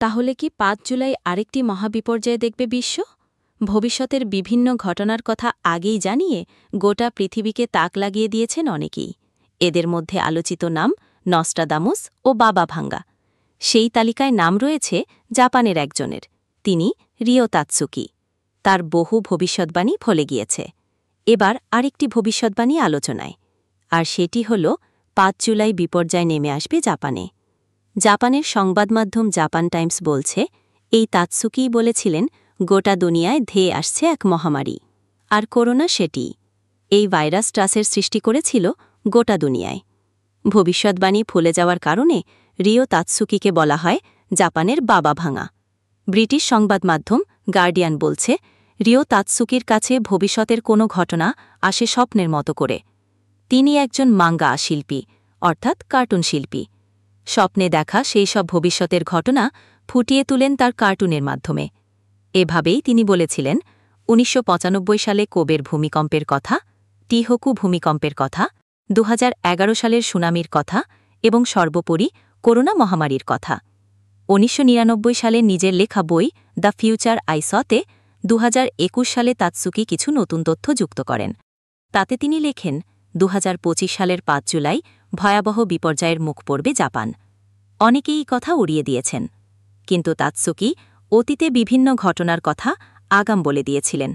তাহলে কি ৫ জুলাই আরেকটি মহাবিপর্যয় দেখবে বিশ্ব? ভবিষ্যতের বিভিন্ন ঘটনার কথা আগেই জানিয়ে গোটা পৃথিবীকে তাক লাগিয়ে দিয়েছেন অনেকেই। এদের মধ্যে আলোচিত নাম নস্ট্রাদামুস ও বাবা ভাঙ্গা। সেই তালিকায় নাম রয়েছে জাপানের একজনের, তিনি রিও তাতসুকি। তার বহু ভবিষ্যদ্বাণী ফলে গিয়েছে। এবার আরেকটি ভবিষ্যদ্বাণী আলোচনায়, আর সেটি হল ৫ জুলাই বিপর্যয় নেমে আসবে জাপানে। জাপানের সংবাদমাধ্যম জাপান টাইমস বলছে, এই তাতসুকিই বলেছিলেন গোটা দুনিয়ায় ধেয়ে আসছে এক মহামারী। আর করোনা সেটিই। এই ভাইরাস ট্রাসের সৃষ্টি করেছিল গোটা দুনিয়ায়। ভবিষ্যদ্বাণী ফলে যাওয়ার কারণে রিও তাতসুকিকে বলা হয় জাপানের বাবা ভাঙা। ব্রিটিশ সংবাদমাধ্যম গার্ডিয়ান বলছে, রিও তাতসুকির কাছে ভবিষ্যতের কোনো ঘটনা আসে স্বপ্নের মতো করে। তিনি একজন মাঙ্গা শিল্পী, অর্থাৎ কার্টুন শিল্পী। স্বপ্নে দেখা সেই সব ভবিষ্যতের ঘটনা ফুটিয়ে তুলেন তার কার্টুনের মাধ্যমে। এভাবেই তিনি বলেছিলেন ১৯৯৫ সালে কোবের ভূমিকম্পের কথা, টিহোকু ভূমিকম্পের কথা, ২০১১ সালের সুনামির কথা এবং সর্বোপরি করোনা মহামারীর কথা। ১৯৯৯ সালে নিজের লেখা বই দ্য ফিউচার আই সতে ২০২১ সালে তাতসুকি কিছু নতুন তথ্য যুক্ত করেন। তাতে তিনি লেখেন ২০২৫ সালের ৫ জুলাই ভয়াবহ বিপর্যয়ের মুখ পড়বে জাপান। অনেকেই কথা উড়িয়ে দিয়েছেন, কিন্তু তাতসুকি অতীতে বিভিন্ন ঘটনার কথা আগাম বলে দিয়েছিলেন।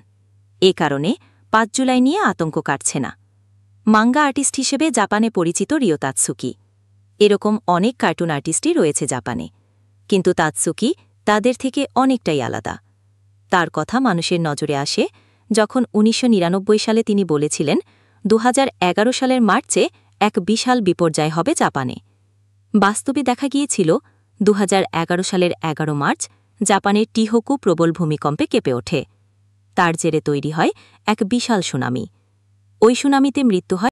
এ কারণে ৫ জুলাই নিয়ে আতঙ্ক কাটছে না। মাঙ্গা আর্টিস্ট হিসেবে জাপানে পরিচিত রিও তাতসুকি। এরকম অনেক কার্টুন আর্টিস্টই রয়েছে জাপানে, কিন্তু তাতসুকি তাদের থেকে অনেকটাই আলাদা। তার কথা মানুষের নজরে আসে যখন ১৯৯৯ সালে তিনি বলেছিলেন ২০১১ সালের মার্চে এক বিশাল বিপর্যয় হবে জাপানে। বাস্তবে দেখা গিয়েছিল ২০১১ সালের ১১ মার্চ জাপানের টিহোকু প্রবল ভূমিকম্পে কেঁপে ওঠে। তার জেরে তৈরি হয় এক বিশাল সুনামি। ওই সুনামিতে মৃত্যু হয়